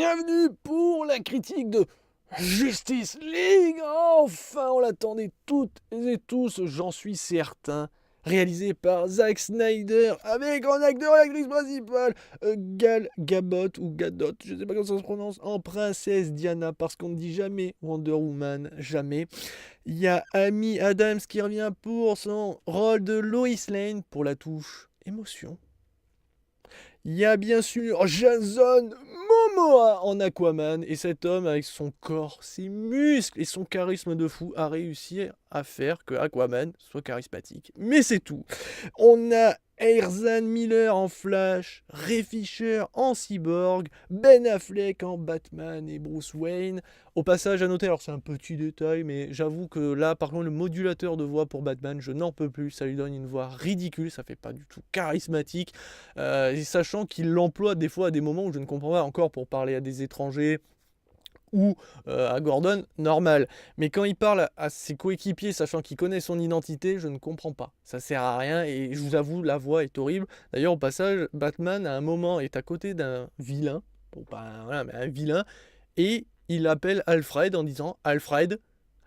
bienvenue pour la critique de Justice League. Enfin, on l'attendait toutes et tous, j'en suis certain. Réalisé par Zack Snyder, avec en acteur et actrice principale Gal Gadot, ou Gadot, je sais pas comment ça se prononce, en princesse Diana, parce qu'on ne dit jamais Wonder Woman, jamais. Il y a Amy Adams qui revient pour son rôle de Lois Lane, pour la touche émotion. Il y a bien sûr Jason Momoa en Aquaman, et cet homme avec son corps, ses muscles et son charisme de fou a réussi à faire que Aquaman soit charismatique. Mais c'est tout. On a Ezra Miller en Flash, Ray Fisher en Cyborg, Ben Affleck en Batman et Bruce Wayne. Au passage à noter, alors c'est un petit détail, mais j'avoue que là, par contre, le modulateur de voix pour Batman, je n'en peux plus. Ça lui donne une voix ridicule, ça fait pas du tout charismatique. Et sachant qu'il l'emploie des fois à des moments où je ne comprends pas encore pour parler à des étrangers ou à Gordon, normal. Mais quand il parle à ses coéquipiers, sachant qu'il connaît son identité, je ne comprends pas. Ça sert à rien et je vous avoue, la voix est horrible. D'ailleurs, au passage, Batman, à un moment, est à côté d'un vilain, bon, pas voilà, mais un vilain, et il appelle Alfred en disant « Alfred ».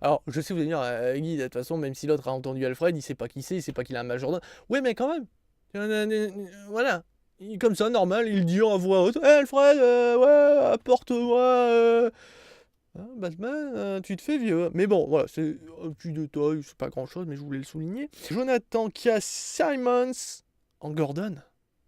Alors, je sais, vous allez dire, Guy, de toute façon, même si l'autre a entendu Alfred, il sait pas qui c'est, il sait pas qu'il a un majordome. Ouais, mais quand même, voilà. Comme ça, normal, il dit en voix haute, hey, Alfred, ouais, apporte-moi... Batman, tu te fais vieux. Mais bon, voilà, c'est un petit détail, c'est pas grand chose, mais je voulais le souligner. Jonathan Kia Simons en Gordon.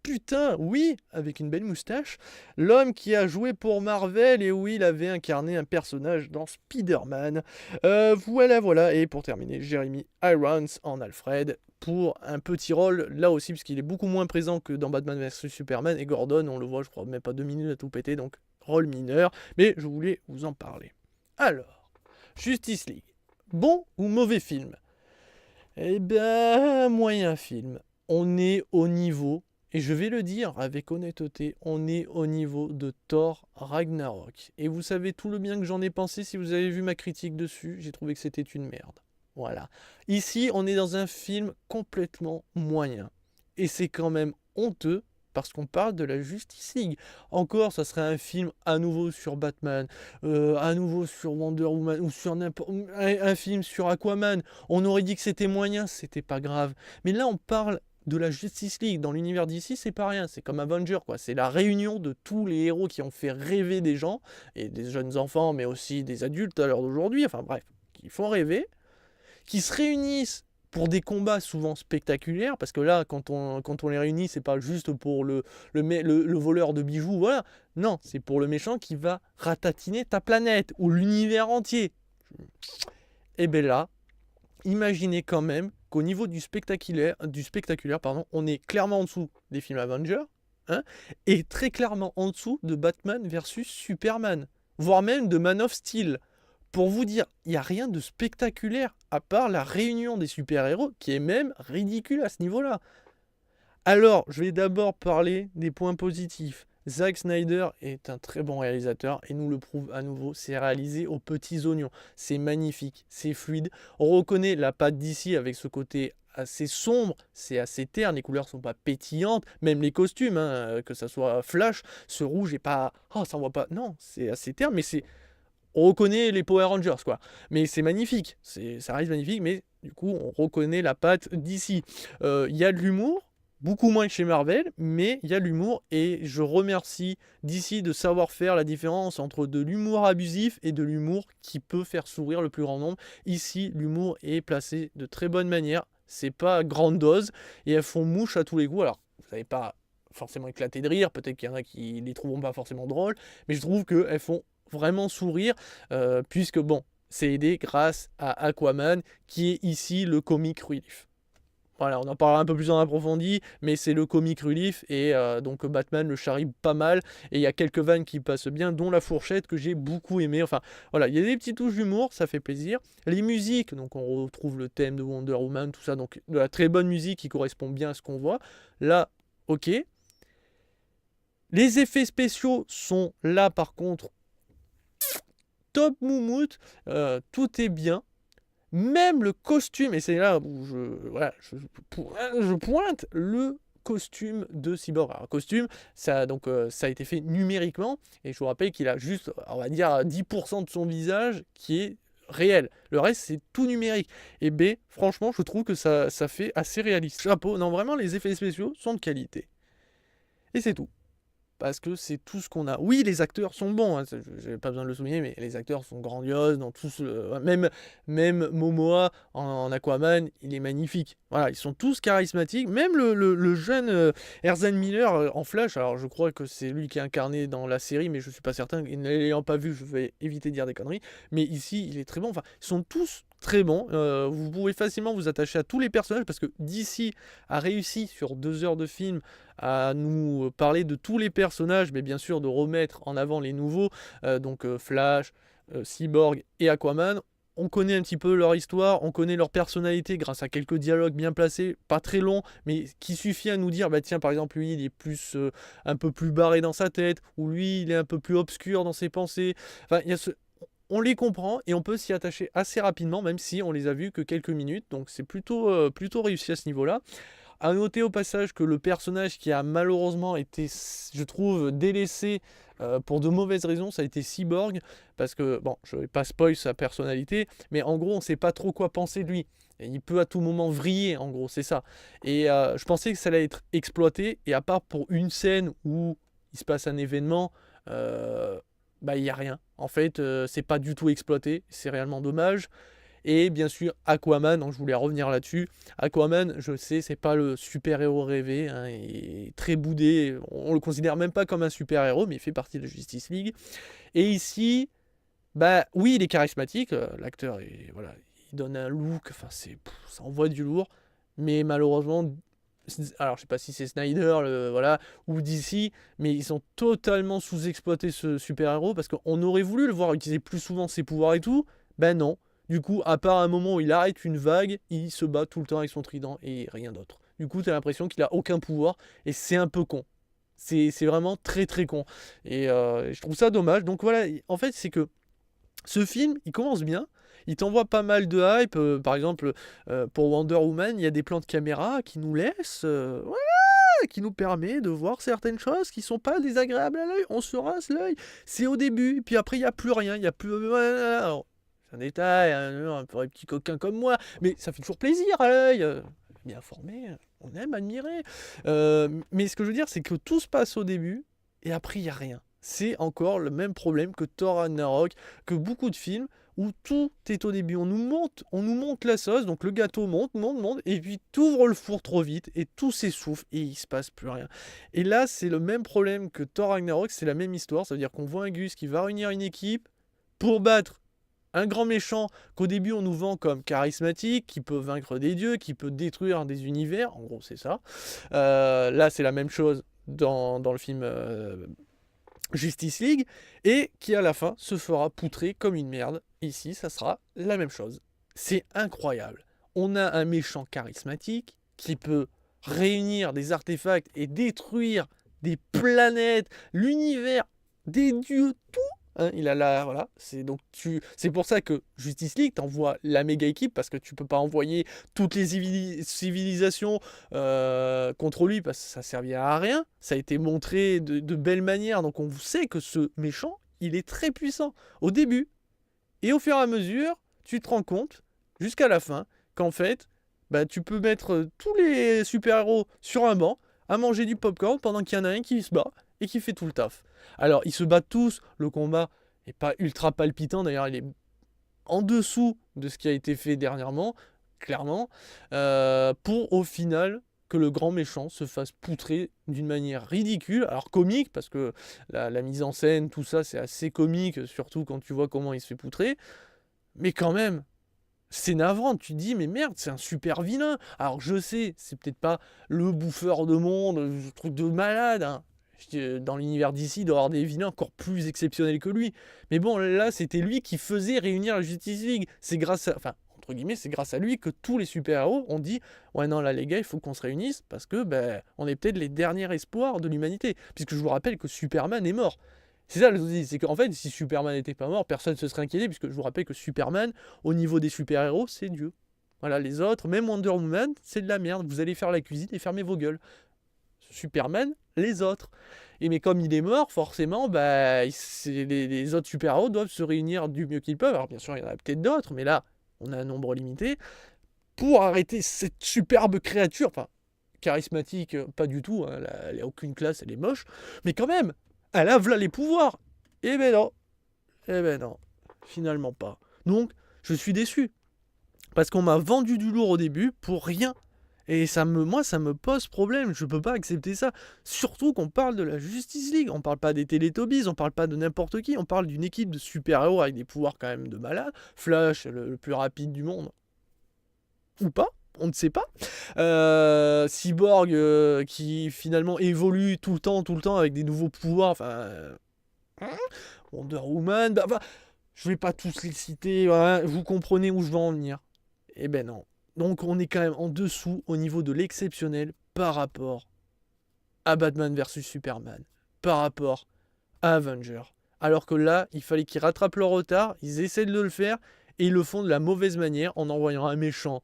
Putain, oui, avec une belle moustache. L'homme qui a joué pour Marvel et où il avait incarné un personnage dans Spider-Man. Voilà. Et pour terminer, Jeremy Irons en Alfred pour un petit rôle là aussi, puisqu'il est beaucoup moins présent que dans Batman vs Superman. Et Gordon, on le voit, je crois, même pas 2 minutes à tout péter, donc rôle mineur. Mais je voulais vous en parler. Alors, Justice League, bon ou mauvais film? Eh ben, moyen film. On est au niveau, et je vais le dire avec honnêteté, on est au niveau de Thor Ragnarok. Et vous savez tout le bien que j'en ai pensé, si vous avez vu ma critique dessus, j'ai trouvé que c'était une merde. Voilà. Ici, on est dans un film complètement moyen. Et c'est quand même honteux, parce qu'on parle de la Justice League. Encore, ça serait un film à nouveau sur Batman, à nouveau sur Wonder Woman, ou sur un film sur Aquaman. On aurait dit que c'était moyen, c'était pas grave. Mais là, on parle de la Justice League. Dans l'univers d'ici, c'est pas rien. C'est comme Avenger, quoi. C'est la réunion de tous les héros qui ont fait rêver des gens, et des jeunes enfants, mais aussi des adultes à l'heure d'aujourd'hui. Enfin bref, qui font rêver, qui se réunissent pour des combats souvent spectaculaires, parce que là, quand on les réunit, c'est pas juste pour le voleur de bijoux, voilà. Non, c'est pour le méchant qui va ratatiner ta planète, ou l'univers entier. Et bien là, imaginez quand même qu'au niveau du spectaculaire, on est clairement en dessous des films Avengers, hein, et très clairement en dessous de Batman versus Superman, voire même de Man of Steel. Pour vous dire, il n'y a rien de spectaculaire à part la réunion des super-héros qui est même ridicule à ce niveau-là. Alors, je vais d'abord parler des points positifs. Zack Snyder est un très bon réalisateur et nous le prouve à nouveau, c'est réalisé aux petits oignons. C'est magnifique, c'est fluide. On reconnaît la patte d'ici avec ce côté assez sombre, c'est assez terne, les couleurs sont pas pétillantes, même les costumes, hein, que ça soit Flash, ce rouge est pas... Oh, ça voit pas... Non, c'est assez terne, mais c'est... On reconnaît les Power Rangers, quoi. Mais c'est magnifique, ça reste magnifique, mais du coup, on reconnaît la patte d'ici. Il y a de l'humour, beaucoup moins que chez Marvel, mais il y a de l'humour, et je remercie d'ici de savoir faire la différence entre de l'humour abusif et de l'humour qui peut faire sourire le plus grand nombre. Ici, l'humour est placé de très bonne manière, c'est pas grande dose, et elles font mouche à tous les coups. Alors, vous n'avez pas forcément éclaté de rire, peut-être qu'il y en a qui les trouveront pas forcément drôles, mais je trouve qu'elles font vraiment sourire, puisque bon, c'est aidé grâce à Aquaman, qui est ici le comic relief. Voilà, on en parlera un peu plus en approfondi, mais c'est le comic relief, et donc Batman le charrie pas mal, et il y a quelques vannes qui passent bien, dont la fourchette que j'ai beaucoup aimé. Enfin, voilà, il y a des petites touches d'humour, ça fait plaisir. Les musiques, donc on retrouve le thème de Wonder Woman, tout ça, donc de la très bonne musique qui correspond bien à ce qu'on voit. Là, ok. Les effets spéciaux sont là, par contre, top moumoute, tout est bien, même le costume, et c'est là où je pointe, le costume de Cyborg. Alors, costume, ça, donc, ça a été fait numériquement, et je vous rappelle qu'il a juste, on va dire, 10% de son visage qui est réel. Le reste, c'est tout numérique. Et B, franchement, je trouve que ça fait assez réaliste. Chapeau, non, vraiment, les effets spéciaux sont de qualité. Et c'est tout. Parce que c'est tout ce qu'on a. Oui, les acteurs sont bons, hein, j'ai pas besoin de le souligner, mais les acteurs sont grandioses dans tous. Même Momoa en Aquaman, il est magnifique. Voilà, ils sont tous charismatiques. Même le jeune Ezra Miller en Flash, alors je crois que c'est lui qui est incarné dans la série, mais je suis pas certain. Et ne l'ayant pas vu, je vais éviter de dire des conneries. Mais ici, il est très bon. Enfin, ils sont tous très bons. Vous pouvez facilement vous attacher à tous les personnages parce que DC a réussi sur 2 heures de film à nous parler de tous les personnages, mais bien sûr de remettre en avant les nouveaux, donc Flash, Cyborg et Aquaman. On connaît un petit peu leur histoire, on connaît leur personnalité grâce à quelques dialogues bien placés, pas très longs, mais qui suffit à nous dire, bah tiens, par exemple, lui, il est plus, un peu plus barré dans sa tête, ou lui, il est un peu plus obscur dans ses pensées. Enfin, il y a on les comprend et on peut s'y attacher assez rapidement, même si on les a vus que quelques minutes, donc c'est plutôt réussi à ce niveau-là. À noter au passage que le personnage qui a malheureusement été, je trouve, délaissé pour de mauvaises raisons, ça a été Cyborg, parce que, bon, je ne vais pas spoil sa personnalité, mais en gros, on ne sait pas trop quoi penser de lui. Et il peut à tout moment vriller, en gros, c'est ça. Et je pensais que ça allait être exploité, et à part pour une scène où il se passe un événement, bah, il n'y a rien. En fait, c'est pas du tout exploité, c'est réellement dommage. Et bien sûr, Aquaman, donc je voulais revenir là-dessus. Aquaman, je sais, c'est pas le super-héros rêvé, hein, il est très boudé, on le considère même pas comme un super-héros, mais il fait partie de la Justice League. Et ici, bah oui, il est charismatique, l'acteur, voilà, il donne un look, enfin, ça envoie du lourd, mais malheureusement, alors je sais pas si c'est Snyder, voilà, ou DC, mais ils ont totalement sous-exploité ce super-héros, parce qu'on aurait voulu le voir utiliser plus souvent ses pouvoirs et tout, ben non. Du coup, à part un moment où il arrête une vague, il se bat tout le temps avec son trident et rien d'autre. Du coup, tu as l'impression qu'il a aucun pouvoir et c'est un peu con. C'est vraiment très très con. Et je trouve ça dommage. Donc voilà, en fait, c'est que ce film, il commence bien. Il t'envoie pas mal de hype. Par exemple, pour Wonder Woman, il y a des plans de caméra qui nous laissent. Voilà, qui nous permet de voir certaines choses qui sont pas désagréables à l'œil. On se rince l'œil. C'est au début. Puis après, il n'y a plus rien. Il n'y a plus. Alors, c'est un détail, hein, pour les petits coquins comme moi, mais ça fait toujours plaisir à l'œil. Bien formé, on aime admirer. Mais ce que je veux dire, c'est que tout se passe au début, et après, il n'y a rien. C'est encore le même problème que Thor Ragnarok, que beaucoup de films, où tout est au début. On nous monte la sauce, donc le gâteau monte, et puis t'ouvres le four trop vite, et tout s'essouffle, et il se passe plus rien. Et là, c'est le même problème que Thor Ragnarok, c'est la même histoire, c'est-à-dire qu'on voit un Gus qui va réunir une équipe pour battre un grand méchant qu'au début on nous vend comme charismatique, qui peut vaincre des dieux, qui peut détruire des univers, en gros c'est ça. Là c'est la même chose dans le film Justice League, et qui à la fin se fera poutrer comme une merde. Ici ça sera la même chose. C'est incroyable. On a un méchant charismatique qui peut réunir des artefacts et détruire des planètes, l'univers, des dieux, tout. Hein, il a la voilà, c'est pour ça que Justice League t'envoie la méga équipe, parce que tu peux pas envoyer toutes les civilisations contre lui, parce que ça servira à rien. Ça a été montré de belle manière, donc on sait que ce méchant, il est très puissant au début, et au fur et à mesure, tu te rends compte jusqu'à la fin qu'en fait, bah, tu peux mettre tous les super-héros sur un banc à manger du popcorn pendant qu'il y en a un qui se bat et qui fait tout le taf. Alors, ils se battent tous, le combat n'est pas ultra palpitant, d'ailleurs, il est en dessous de ce qui a été fait dernièrement, clairement, pour au final que le grand méchant se fasse poutrer d'une manière ridicule, alors comique, parce que la mise en scène, tout ça, c'est assez comique, surtout quand tu vois comment il se fait poutrer, mais quand même, c'est navrant, tu te dis, mais merde, c'est un super vilain. Alors je sais, c'est peut-être pas le bouffeur de monde, le truc de malade, hein. Dans l'univers d'ici, il doit y avoir des vilains encore plus exceptionnels que lui. Mais bon, là, c'était lui qui faisait réunir la Justice League. C'est grâce à... Enfin, entre guillemets, c'est grâce à lui que tous les super-héros ont dit « Ouais, non, là, les gars, il faut qu'on se réunisse parce que, ben, on est peut-être les derniers espoirs de l'humanité. » Puisque je vous rappelle que Superman est mort. C'est ça le souci, c'est qu'en fait, si Superman n'était pas mort, personne ne se serait inquiété, puisque je vous rappelle que Superman, au niveau des super-héros, c'est Dieu. Voilà, les autres, même Wonder Woman, c'est de la merde. Vous allez faire la cuisine et fermer vos gueules. Superman les autres. Et mais comme il est mort, forcément, bah, les autres super-héros doivent se réunir du mieux qu'ils peuvent. Alors bien sûr, il y en a peut-être d'autres, mais là, on a un nombre limité, pour arrêter cette superbe créature, enfin, charismatique, pas du tout, hein, elle a aucune classe, elle est moche, mais quand même, elle a voilà les pouvoirs. Eh ben non, finalement pas. Donc, je suis déçu, parce qu'on m'a vendu du lourd au début pour rien. Et moi, ça me pose problème. Je peux pas accepter ça. Surtout qu'on parle de la Justice League. On parle pas des Teletubbies, on parle pas de n'importe qui. On parle d'une équipe de super-héros avec des pouvoirs quand même de malade. Flash, le plus rapide du monde. Ou pas, on ne sait pas. Cyborg qui finalement évolue tout le temps avec des nouveaux pouvoirs. Enfin, Wonder Woman. Enfin, je vais pas tous les citer. Voilà, vous comprenez où je veux en venir. Eh ben non. Donc on est quand même en dessous au niveau de l'exceptionnel par rapport à Batman vs Superman, par rapport à Avengers. Alors que là, il fallait qu'ils rattrapent leur retard, ils essaient de le faire, et ils le font de la mauvaise manière en envoyant un méchant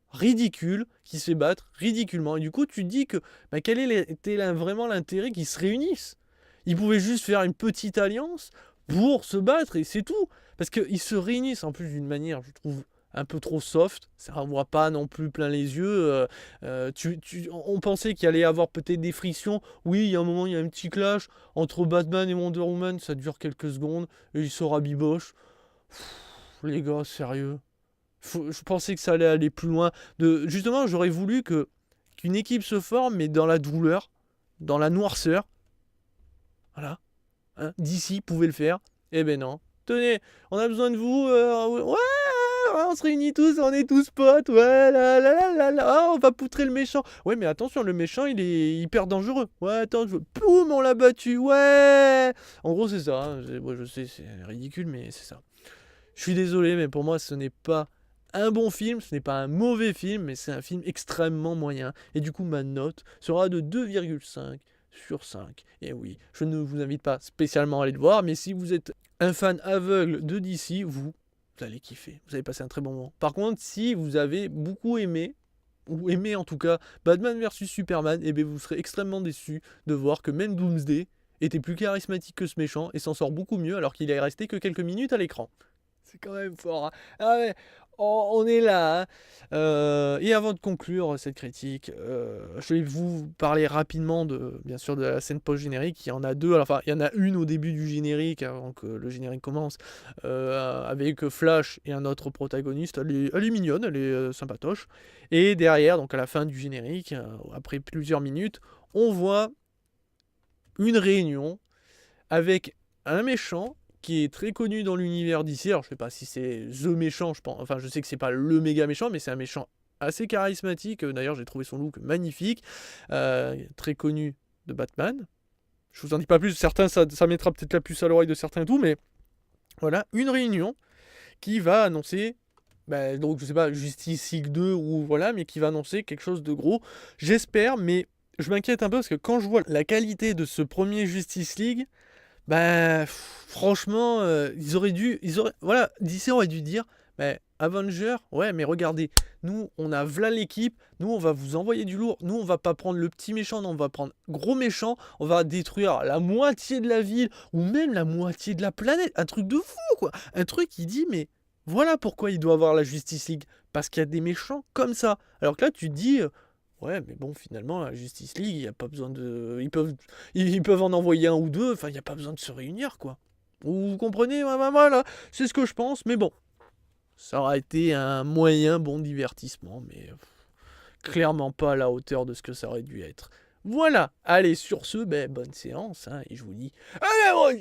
ridicule qui se fait battre ridiculement. Et du coup, tu te dis que quel était vraiment l'intérêt qu'ils se réunissent. Ils pouvaient juste faire une petite alliance pour se battre, et c'est tout. Parce qu'ils se réunissent en plus d'une manière, je trouve, un peu trop soft, ça renvoie pas non plus plein les yeux. On pensait qu'il allait y avoir peut-être des frictions. Oui, il y a un moment, il y a un petit clash entre Batman et Wonder Woman, ça dure quelques secondes, et ils se rabibochent. Les gars, sérieux. Je pensais que ça allait aller plus loin. Justement, j'aurais voulu qu'une équipe se forme, mais dans la douleur, dans la noirceur. Voilà. Hein, DC pouvait le faire. Eh ben non. Tenez, on a besoin de vous. Ouais, on se réunit tous, on est tous potes, ouais, on va poutrer le méchant. Ouais, mais attention, le méchant, il est hyper dangereux. Ouais, attends, poum, on l'a battu, ouais. En gros, c'est ça. Hein. Je sais, c'est ridicule, mais c'est ça. Je suis désolé, mais pour moi, ce n'est pas un bon film, ce n'est pas un mauvais film, mais c'est un film extrêmement moyen. Et du coup, ma note sera de 2,5 sur 5. Et oui, je ne vous invite pas spécialement à aller le voir, mais si vous êtes un fan aveugle de DC, vous allez kiffer, vous allez passer un très bon moment. Par contre, si vous avez beaucoup aimé, ou aimé en tout cas, Batman vs Superman, eh bien vous serez extrêmement déçu de voir que même Doomsday était plus charismatique que ce méchant et s'en sort beaucoup mieux alors qu'il est resté que quelques minutes à l'écran. C'est quand même fort. Hein. Ah ouais, on est là. Hein. Et avant de conclure cette critique, je vais vous parler rapidement bien sûr, de la scène post-générique. Il y en a deux. Alors, enfin, il y en a une au début du générique, avant que le générique commence, avec Flash et un autre protagoniste. Elle est mignonne, elle est sympatoche. Et derrière, donc à la fin du générique, après plusieurs minutes, on voit une réunion avec un méchant qui est très connu dans l'univers d'ici. Alors je sais pas si c'est The méchant, je pense. Enfin, je sais que c'est pas le méga méchant, mais c'est un méchant assez charismatique. D'ailleurs, j'ai trouvé son look magnifique, très connu de Batman. Je vous en dis pas plus. Certains, ça mettra peut-être la puce à l'oreille de certains et tout, mais voilà, une réunion qui va annoncer. Donc je sais pas, Justice League 2 ou voilà, mais qui va annoncer quelque chose de gros. J'espère, mais je m'inquiète un peu parce que quand je vois la qualité de ce premier Justice League, franchement, voilà, DC aurait dû dire, Avenger, ouais, mais regardez, nous, on a v'là l'équipe, nous, on va vous envoyer du lourd, nous, on va pas prendre le petit méchant, non, on va prendre gros méchant, on va détruire la moitié de la ville, ou même la moitié de la planète, un truc de fou, quoi, un truc qui dit, mais voilà pourquoi il doit avoir la Justice League, parce qu'il y a des méchants comme ça, alors que là, tu te dis... Ouais, mais bon, finalement, la Justice League, il n'y a pas besoin de... Ils peuvent en envoyer un ou deux, enfin, il n'y a pas besoin de se réunir, quoi. Vous comprenez? Voilà, c'est ce que je pense, mais bon. Ça aura été un moyen bon divertissement, mais clairement pas à la hauteur de ce que ça aurait dû être. Voilà, allez, sur ce, bonne séance, hein, et je vous dis... À la prochaine.